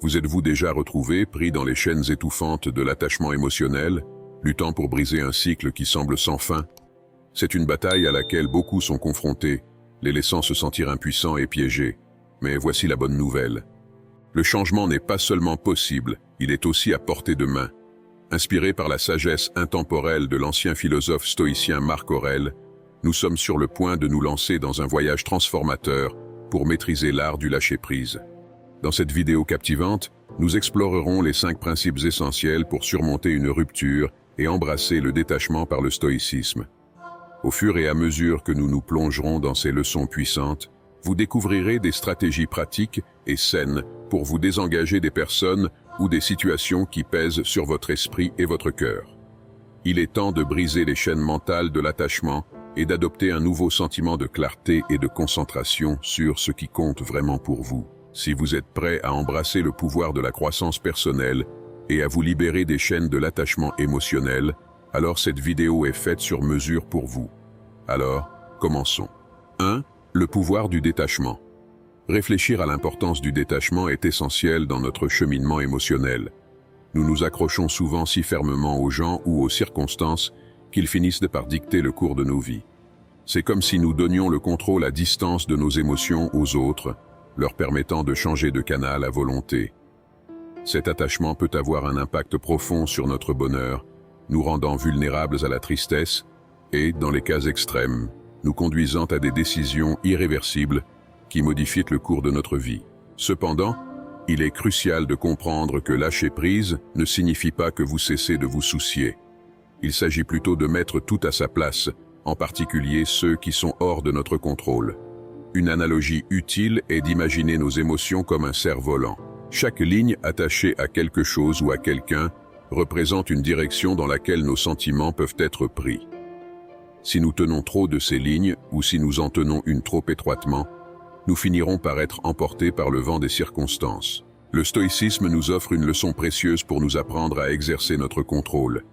Vous êtes-vous déjà retrouvé pris dans les chaînes étouffantes de l'attachement émotionnel, luttant pour briser un cycle qui semble sans fin? C'est une bataille à laquelle beaucoup sont confrontés, les laissant se sentir impuissants et piégés. Mais voici la bonne nouvelle. Le changement n'est pas seulement possible, il est aussi à portée de main. Inspiré par la sagesse intemporelle de l'ancien philosophe stoïcien Marc Aurèle, nous sommes sur le point de nous lancer dans un voyage transformateur pour maîtriser l'art du lâcher-prise. Dans cette vidéo captivante, nous explorerons les 5 principes essentiels pour surmonter une rupture et embrasser le détachement par le stoïcisme. Au fur et à mesure que nous nous plongerons dans ces leçons puissantes, vous découvrirez des stratégies pratiques et saines pour vous désengager des personnes ou des situations qui pèsent sur votre esprit et votre cœur. Il est temps de briser les chaînes mentales de l'attachement et d'adopter un nouveau sentiment de clarté et de concentration sur ce qui compte vraiment pour vous. Si vous êtes prêt à embrasser le pouvoir de la croissance personnelle et à vous libérer des chaînes de l'attachement émotionnel, alors cette vidéo est faite sur mesure pour vous. Alors, commençons. 1. Le pouvoir du détachement. Réfléchir à l'importance du détachement est essentiel dans notre cheminement émotionnel. Nous nous accrochons souvent si fermement aux gens ou aux circonstances qu'ils finissent par dicter le cours de nos vies. C'est comme si nous donnions le contrôle à distance de nos émotions aux autres, leur permettant de changer de canal à volonté. Cet attachement peut avoir un impact profond sur notre bonheur, nous rendant vulnérables à la tristesse et, dans les cas extrêmes, nous conduisant à des décisions irréversibles qui modifient le cours de notre vie. Cependant, il est crucial de comprendre que lâcher prise ne signifie pas que vous cessez de vous soucier. Il s'agit plutôt de mettre tout à sa place, en particulier ceux qui sont hors de notre contrôle. Une analogie utile est d'imaginer nos émotions comme un cerf-volant. Chaque ligne attachée à quelque chose ou à quelqu'un représente une direction dans laquelle nos sentiments peuvent être pris. Si nous tenons trop de ces lignes ou si nous en tenons une trop étroitement, nous finirons par être emportés par le vent des circonstances. Le stoïcisme nous offre une leçon précieuse pour nous apprendre à exercer notre contrôle.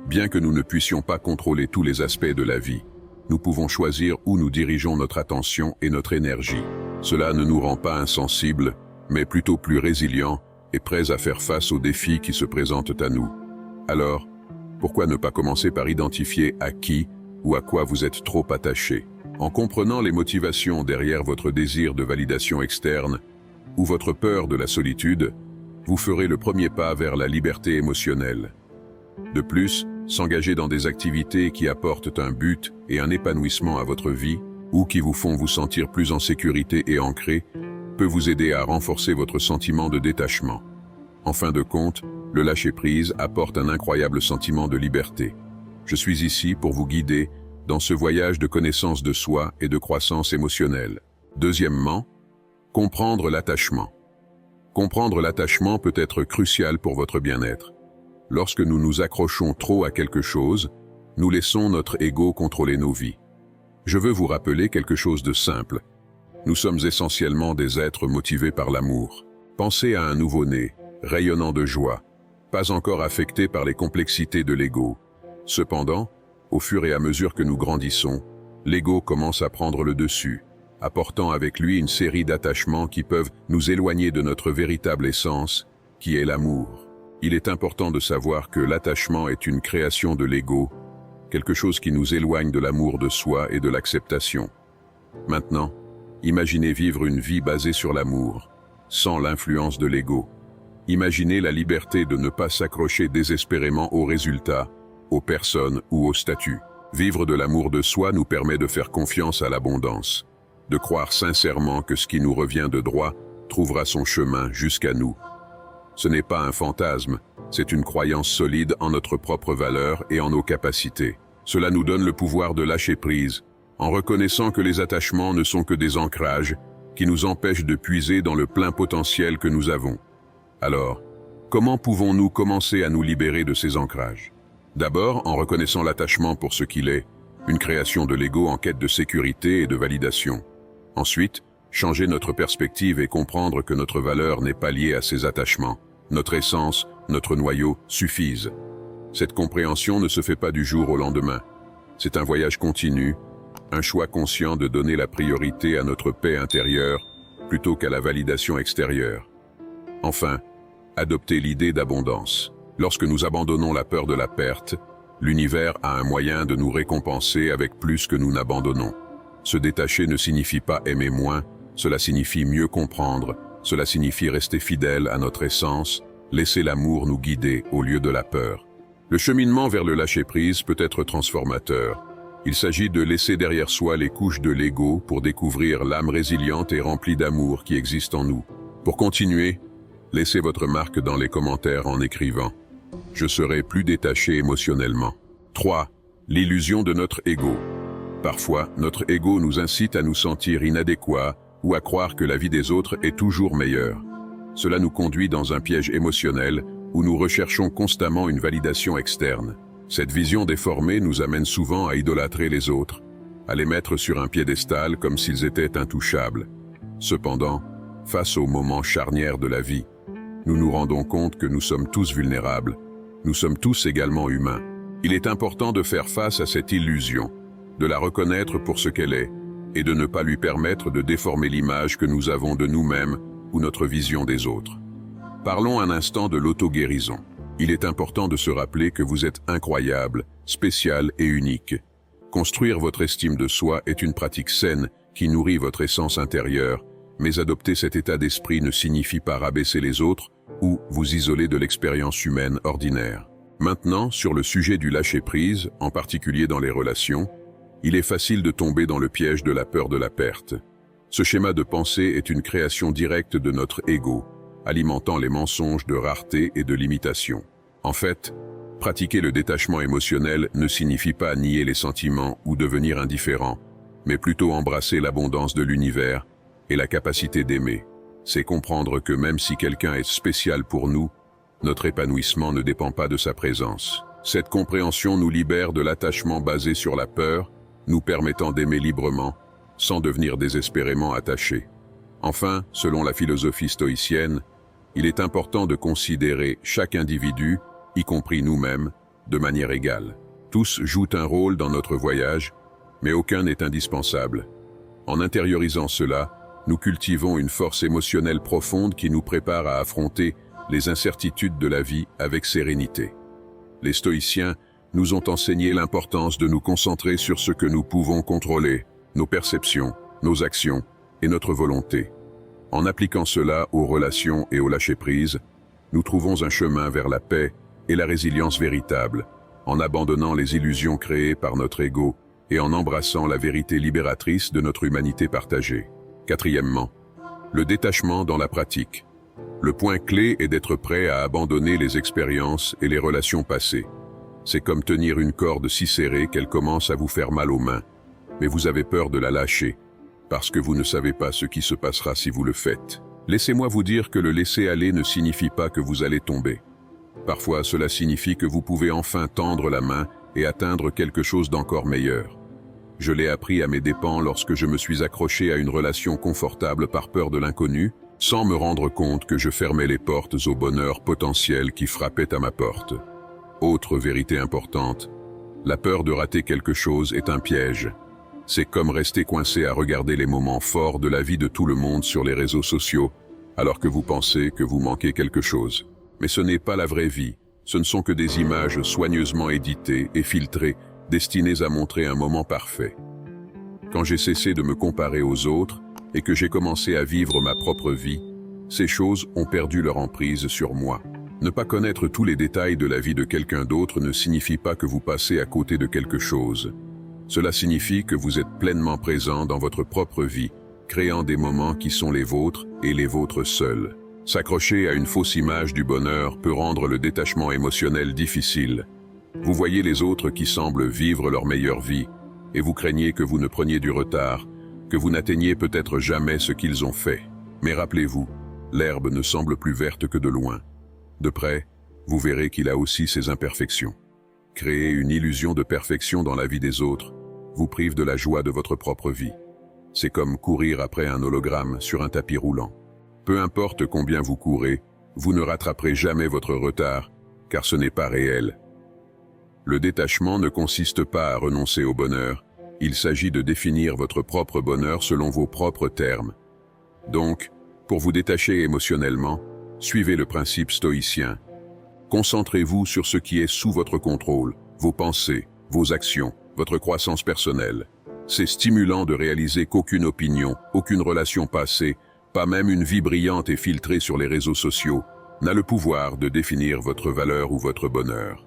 Bien que nous ne puissions pas contrôler tous les aspects de la vie, nous pouvons choisir où nous dirigeons notre attention et notre énergie. Cela ne nous rend pas insensibles, mais plutôt plus résilients et prêts à faire face aux défis qui se présentent à nous. Alors, pourquoi ne pas commencer par identifier à qui ou à quoi vous êtes trop attaché? En comprenant les motivations derrière votre désir de validation externe ou votre peur de la solitude, vous ferez le premier pas vers la liberté émotionnelle. De plus, s'engager dans des activités qui apportent un but et un épanouissement à votre vie, ou qui vous font vous sentir plus en sécurité et ancré, peut vous aider à renforcer votre sentiment de détachement. En fin de compte, le lâcher-prise apporte un incroyable sentiment de liberté. Je suis ici pour vous guider dans ce voyage de connaissance de soi et de croissance émotionnelle. Deuxièmement, comprendre l'attachement. Comprendre l'attachement peut être crucial pour votre bien-être. Lorsque nous nous accrochons trop à quelque chose, nous laissons notre ego contrôler nos vies. Je veux vous rappeler quelque chose de simple. Nous sommes essentiellement des êtres motivés par l'amour. Pensez à un nouveau-né, rayonnant de joie, pas encore affecté par les complexités de l'ego. Cependant, au fur et à mesure que nous grandissons, l'ego commence à prendre le dessus, apportant avec lui une série d'attachements qui peuvent nous éloigner de notre véritable essence, qui est l'amour. Il est important de savoir que l'attachement est une création de l'ego, quelque chose qui nous éloigne de l'amour de soi et de l'acceptation. Maintenant, imaginez vivre une vie basée sur l'amour, sans l'influence de l'ego. Imaginez la liberté de ne pas s'accrocher désespérément aux résultats, aux personnes ou au statut. Vivre de l'amour de soi nous permet de faire confiance à l'abondance, de croire sincèrement que ce qui nous revient de droit trouvera son chemin jusqu'à nous. Ce n'est pas un fantasme, c'est une croyance solide en notre propre valeur et en nos capacités. Cela nous donne le pouvoir de lâcher prise, en reconnaissant que les attachements ne sont que des ancrages qui nous empêchent de puiser dans le plein potentiel que nous avons. Alors, comment pouvons-nous commencer à nous libérer de ces ancrages? D'abord, en reconnaissant l'attachement pour ce qu'il est, une création de l'ego en quête de sécurité et de validation. Ensuite, changer notre perspective et comprendre que notre valeur n'est pas liée à ces attachements. Notre essence, notre noyau suffisent. Cette compréhension ne se fait pas du jour au lendemain. C'est un voyage continu, un choix conscient de donner la priorité à notre paix intérieure plutôt qu'à la validation extérieure. Enfin, Adoptez l'idée d'abondance. Lorsque nous abandonnons la peur de la perte, l'univers a un moyen de nous récompenser avec plus que nous n'abandonnons. Se détacher ne signifie pas aimer moins, cela signifie mieux comprendre, cela signifie rester fidèle à notre essence, laisser l'amour nous guider au lieu de la peur. Le cheminement vers le lâcher-prise peut être transformateur. Il s'agit de laisser derrière soi les couches de l'ego pour découvrir l'âme résiliente et remplie d'amour qui existe en nous. Pour continuer, laissez votre marque dans les commentaires en écrivant « Je serai plus détaché émotionnellement ». 3. L'illusion de notre ego. Parfois, notre ego nous incite à nous sentir inadéquats ou à croire que la vie des autres est toujours meilleure. Cela nous conduit dans un piège émotionnel où nous recherchons constamment une validation externe. Cette vision déformée nous amène souvent à idolâtrer les autres, à les mettre sur un piédestal comme s'ils étaient intouchables. Cependant, face aux moments charnières de la vie, nous nous rendons compte que nous sommes tous vulnérables. Nous sommes tous également humains. Il est important de faire face à cette illusion, de la reconnaître pour ce qu'elle est, et de ne pas lui permettre de déformer l'image que nous avons de nous-mêmes ou notre vision des autres. Parlons un instant de l'auto-guérison. Il est important de se rappeler que vous êtes incroyable, spécial et unique. Construire votre estime de soi est une pratique saine qui nourrit votre essence intérieure, mais adopter cet état d'esprit ne signifie pas rabaisser les autres ou vous isoler de l'expérience humaine ordinaire. Maintenant, sur le sujet du lâcher-prise, en particulier dans les relations, il est facile de tomber dans le piège de la peur de la perte. Ce schéma de pensée est une création directe de notre ego, alimentant les mensonges de rareté et de limitation. En fait, pratiquer le détachement émotionnel ne signifie pas nier les sentiments ou devenir indifférent, mais plutôt embrasser l'abondance de l'univers et la capacité d'aimer. C'est comprendre que même si quelqu'un est spécial pour nous, notre épanouissement ne dépend pas de sa présence. Cette compréhension nous libère de l'attachement basé sur la peur, nous permettant d'aimer librement, sans devenir désespérément attachés. Enfin, selon la philosophie stoïcienne, il est important de considérer chaque individu, y compris nous-mêmes, de manière égale. Tous jouent un rôle dans notre voyage, mais aucun n'est indispensable. En intériorisant cela, nous cultivons une force émotionnelle profonde qui nous prépare à affronter les incertitudes de la vie avec sérénité. Les stoïciens nous ont enseigné l'importance de nous concentrer sur ce que nous pouvons contrôler, nos perceptions, nos actions et notre volonté. En appliquant cela aux relations et au lâcher-prise, nous trouvons un chemin vers la paix et la résilience véritable, en abandonnant les illusions créées par notre ego et en embrassant la vérité libératrice de notre humanité partagée. Quatrièmement, le détachement dans la pratique. Le point clé est d'être prêt à abandonner les expériences et les relations passées. C'est comme tenir une corde si serrée qu'elle commence à vous faire mal aux mains, mais vous avez peur de la lâcher, parce que vous ne savez pas ce qui se passera si vous le faites. Laissez-moi vous dire que le laisser aller ne signifie pas que vous allez tomber. Parfois, cela signifie que vous pouvez enfin tendre la main et atteindre quelque chose d'encore meilleur. Je l'ai appris à mes dépens lorsque je me suis accroché à une relation confortable par peur de l'inconnu, sans me rendre compte que je fermais les portes au bonheur potentiel qui frappait à ma porte. Autre vérité importante, la peur de rater quelque chose est un piège. C'est comme rester coincé à regarder les moments forts de la vie de tout le monde sur les réseaux sociaux, alors que vous pensez que vous manquez quelque chose. Mais ce n'est pas la vraie vie, ce ne sont que des images soigneusement éditées et filtrées, destinées à montrer un moment parfait. Quand j'ai cessé de me comparer aux autres et que j'ai commencé à vivre ma propre vie, ces choses ont perdu leur emprise sur moi. Ne pas connaître tous les détails de la vie de quelqu'un d'autre ne signifie pas que vous passez à côté de quelque chose. Cela signifie que vous êtes pleinement présent dans votre propre vie, créant des moments qui sont les vôtres et les vôtres seuls. S'accrocher à une fausse image du bonheur peut rendre le détachement émotionnel difficile. Vous voyez les autres qui semblent vivre leur meilleure vie, et vous craignez que vous ne preniez du retard, que vous n'atteigniez peut-être jamais ce qu'ils ont fait. Mais rappelez-vous, l'herbe ne semble plus verte que de loin. De près, vous verrez qu'il a aussi ses imperfections. Créer une illusion de perfection dans la vie des autres vous prive de la joie de votre propre vie. C'est comme courir après un hologramme sur un tapis roulant. Peu importe combien vous courez, vous ne rattraperez jamais votre retard, car ce n'est pas réel. Le détachement ne consiste pas à renoncer au bonheur, il s'agit de définir votre propre bonheur selon vos propres termes. Donc, pour vous détacher émotionnellement, Suivez le principe stoïcien. Concentrez-vous sur ce qui est sous votre contrôle, vos pensées, vos actions, votre croissance personnelle. C'est stimulant de réaliser qu'aucune opinion, aucune relation passée, pas même une vie brillante et filtrée sur les réseaux sociaux, n'a le pouvoir de définir votre valeur ou votre bonheur.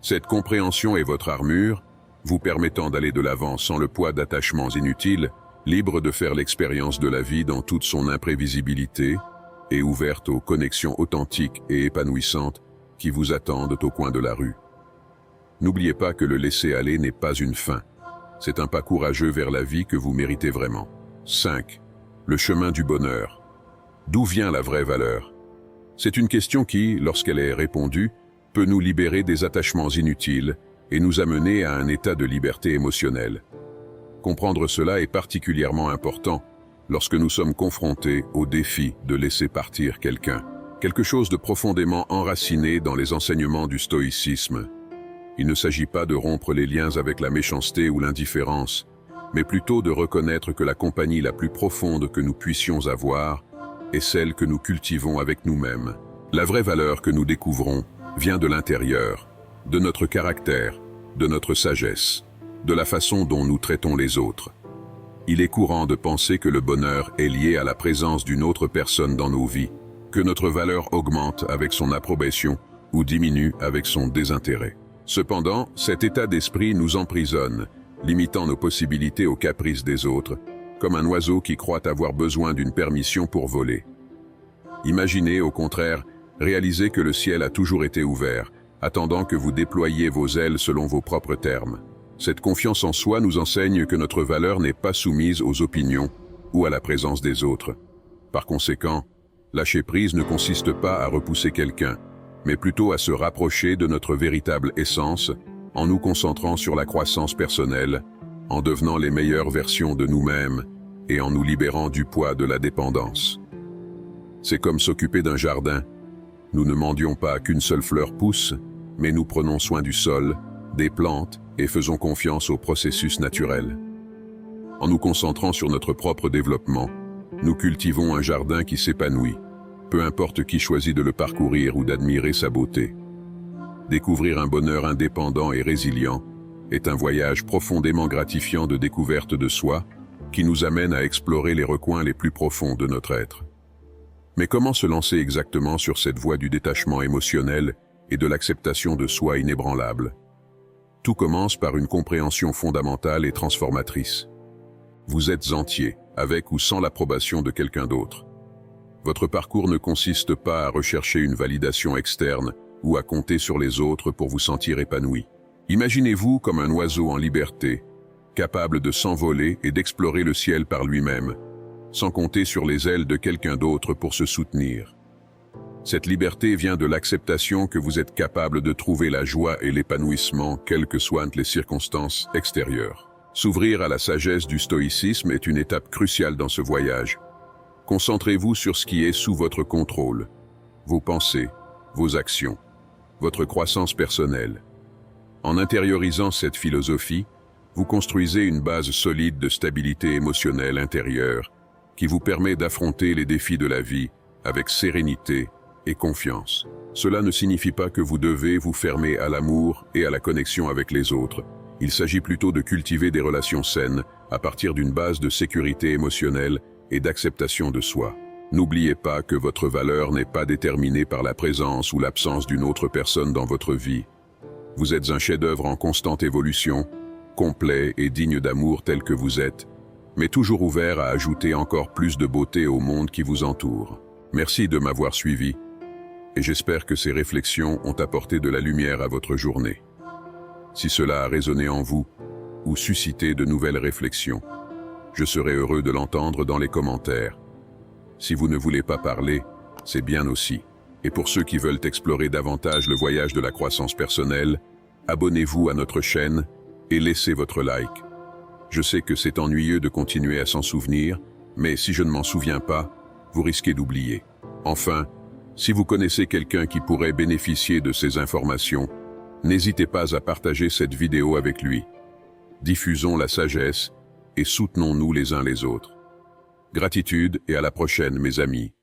Cette compréhension est votre armure, vous permettant d'aller de l'avant sans le poids d'attachements inutiles, libre de faire l'expérience de la vie dans toute son imprévisibilité et ouverte aux connexions authentiques et épanouissantes qui vous attendent au coin de la rue. N'oubliez pas que le laisser-aller n'est pas une fin. C'est un pas courageux vers la vie que vous méritez vraiment. 5. Le chemin du bonheur. D'où vient la vraie valeur? C'est une question qui, lorsqu'elle est répondue, peut nous libérer des attachements inutiles et nous amener à un état de liberté émotionnelle. Comprendre cela est particulièrement important lorsque nous sommes confrontés au défi de laisser partir quelqu'un. Quelque chose de profondément enraciné dans les enseignements du stoïcisme. Il ne s'agit pas de rompre les liens avec la méchanceté ou l'indifférence, mais plutôt de reconnaître que la compagnie la plus profonde que nous puissions avoir est celle que nous cultivons avec nous-mêmes. La vraie valeur que nous découvrons vient de l'intérieur, de notre caractère, de notre sagesse, de la façon dont nous traitons les autres. Il est courant de penser que le bonheur est lié à la présence d'une autre personne dans nos vies, que notre valeur augmente avec son approbation ou diminue avec son désintérêt. Cependant, cet état d'esprit nous emprisonne, limitant nos possibilités aux caprices des autres, comme un oiseau qui croit avoir besoin d'une permission pour voler. Imaginez, au contraire, réaliser que le ciel a toujours été ouvert, attendant que vous déployiez vos ailes selon vos propres termes. Cette confiance en soi nous enseigne que notre valeur n'est pas soumise aux opinions ou à la présence des autres. Par conséquent, lâcher prise ne consiste pas à repousser quelqu'un, mais plutôt à se rapprocher de notre véritable essence, en nous concentrant sur la croissance personnelle, en devenant les meilleures versions de nous-mêmes et en nous libérant du poids de la dépendance. C'est comme s'occuper d'un jardin. Nous ne mendions pas qu'une seule fleur pousse, mais nous prenons soin du sol, des plantes et faisons confiance au processus naturel. En nous concentrant sur notre propre développement, nous cultivons un jardin qui s'épanouit, peu importe qui choisit de le parcourir ou d'admirer sa beauté. Découvrir un bonheur indépendant et résilient est un voyage profondément gratifiant de découverte de soi qui nous amène à explorer les recoins les plus profonds de notre être. Mais comment se lancer exactement sur cette voie du détachement émotionnel et de l'acceptation de soi inébranlable? Tout commence par une compréhension fondamentale et transformatrice. Vous êtes entier, avec ou sans l'approbation de quelqu'un d'autre. Votre parcours ne consiste pas à rechercher une validation externe ou à compter sur les autres pour vous sentir épanoui. Imaginez-vous comme un oiseau en liberté, capable de s'envoler et d'explorer le ciel par lui-même, sans compter sur les ailes de quelqu'un d'autre pour se soutenir. Cette liberté vient de l'acceptation que vous êtes capable de trouver la joie et l'épanouissement, quelles que soient les circonstances extérieures. S'ouvrir à la sagesse du stoïcisme est une étape cruciale dans ce voyage. Concentrez-vous sur ce qui est sous votre contrôle, vos pensées, vos actions, votre croissance personnelle. En intériorisant cette philosophie, vous construisez une base solide de stabilité émotionnelle intérieure qui vous permet d'affronter les défis de la vie avec sérénité et confiance. Cela ne signifie pas que vous devez vous fermer à l'amour et à la connexion avec les autres. Il s'agit plutôt de cultiver des relations saines à partir d'une base de sécurité émotionnelle et d'acceptation de soi. N'oubliez pas que votre valeur n'est pas déterminée par la présence ou l'absence d'une autre personne dans votre vie. Vous êtes un chef-d'œuvre en constante évolution, complet et digne d'amour tel que vous êtes, mais toujours ouvert à ajouter encore plus de beauté au monde qui vous entoure. Merci de m'avoir suivi, et j'espère que ces réflexions ont apporté de la lumière à votre journée. Si cela a résonné en vous, ou suscité de nouvelles réflexions, je serai heureux de l'entendre dans les commentaires. Si vous ne voulez pas parler, c'est bien aussi. Et pour ceux qui veulent explorer davantage le voyage de la croissance personnelle, abonnez-vous à notre chaîne et laissez votre like. Je sais que c'est ennuyeux de continuer à s'en souvenir, mais si je ne m'en souviens pas, vous risquez d'oublier. Enfin, si vous connaissez quelqu'un qui pourrait bénéficier de ces informations, n'hésitez pas à partager cette vidéo avec lui. Diffusons la sagesse et soutenons-nous les uns les autres. Gratitude et à la prochaine, mes amis.